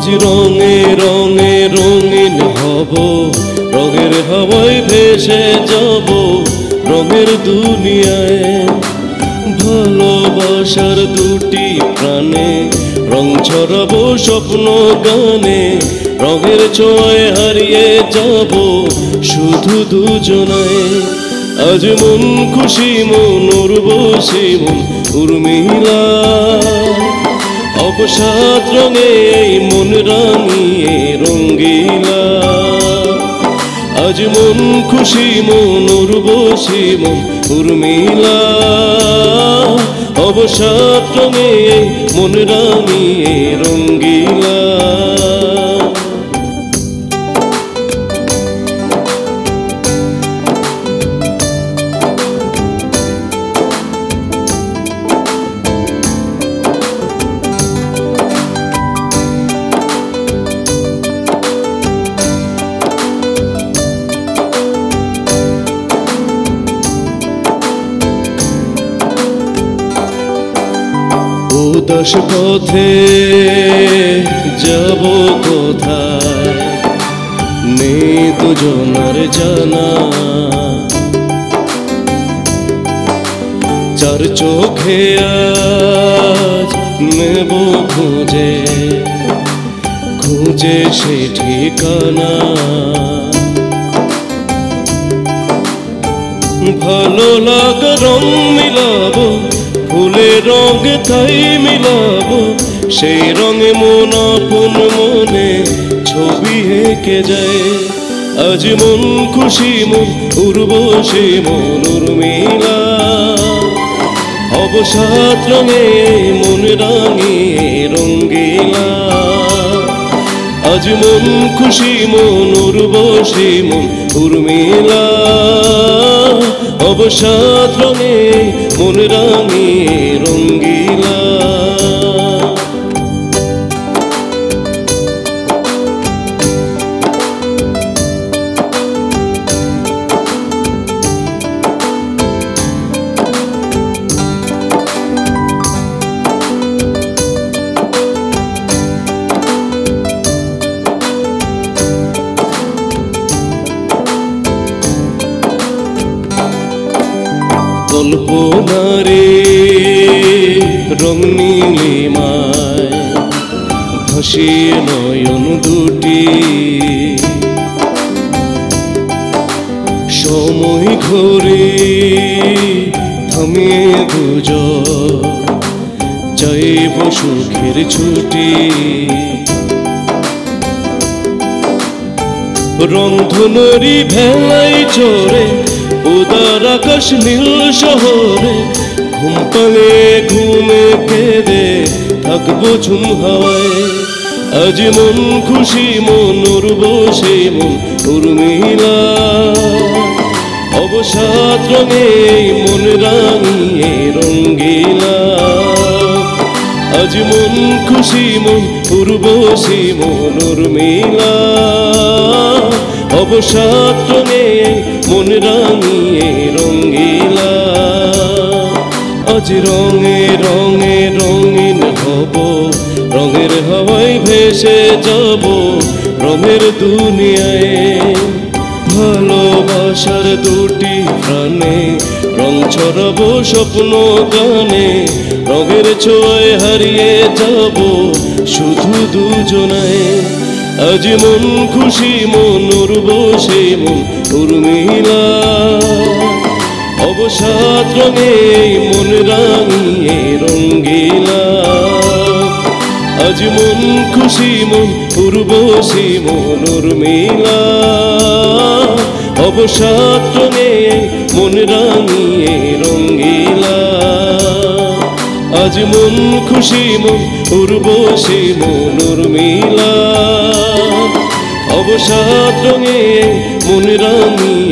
আজ রঙে রঙে রঙিন হব, রঙের হাওয়ায় ভেসে যাব রঙের দুনিয়ায়। ভালোবাসার দুটি প্রাণে রং ছড়াবো স্বপ্ন গানে, রঙের ছোঁয়ায় হারিয়ে যাব শুধু দুজনায়। আজ মন খুশি মন উর্বশী মন উর্মিলা, অবসাদ রঙে মন রাঙিয়ে রঙ্গিলা। আজ মন খুশি মন উর্বশী মন উর্মিলা, অবসাদ রঙে মন রাঙিয়ে রঙ্গিলা। উদাস পথে যাব কোথায়, নেই দুজনার জানা। চার চোখে আজ নেব খুঁজে খুঁজে সে ঠিকানা। ভালো লাগা রং মিলাবো, ফুলের রঙ তাই মিলাবো, সেই রঙে মন আপন মনে ছবি এঁকে যায়। আজ মন খুশি মন উর্বশী মন উর্মিলা, অবসাদ রঙে মন রাঙিয়ে রঙ্গিলা। আজ মন খুশি মন উর্বশী মন উর্মিলা, অবসাদ রঙে মন রাঙিয়ে রঙ্গিলা। কল্পনারে রং নীলিমায় ভাসিয়ে নয়ন দুটি, সময় ঘরে থামিয়ে দুজন চাইব সুখের ছুটি। রংধনুরি ভেলাই চড়ে উদার আকাশ নীল শহরে, ঘুম পালে ঘুমে কেঁদে থাকবো ঝুম হাওয়ায়। আজ মন খুশি মন উর্বশী মন উর্মিলা, অবসাদ রঙে মন রাঙিয়ে রঙ্গিলা। আজ মন খুশি মন উর্বশী মন উর্মিলা, অবসাদ রঙে মন রাঙিয়ে রঙ্গিলা। আজ রঙে রঙে রঙিন হব, রঙের হাওয়ায় ভেসে যাব রঙের দুনিয়ায়। ভালোবাসার দুটি প্রাণে রং ছড়াবো স্বপ্ন গানে, রঙের ছোঁয়ায় হারিয়ে যাব শুধু দুজনায়। আজ মন খুশি মন উর্বশী মন উর্মিলা, অবসাদ রঙে মন রাঙিয়ে রঙ্গিলা। আজ মন খুশি মন উর্বশী মন উর্মিলা, অবসাদ রঙে মন রাঙিয়ে রঙ্গিলা। আজ মন খুশি মন উর্বশী মন উর্মিলা, অবসাদ রঙে মন রাঙিয়ে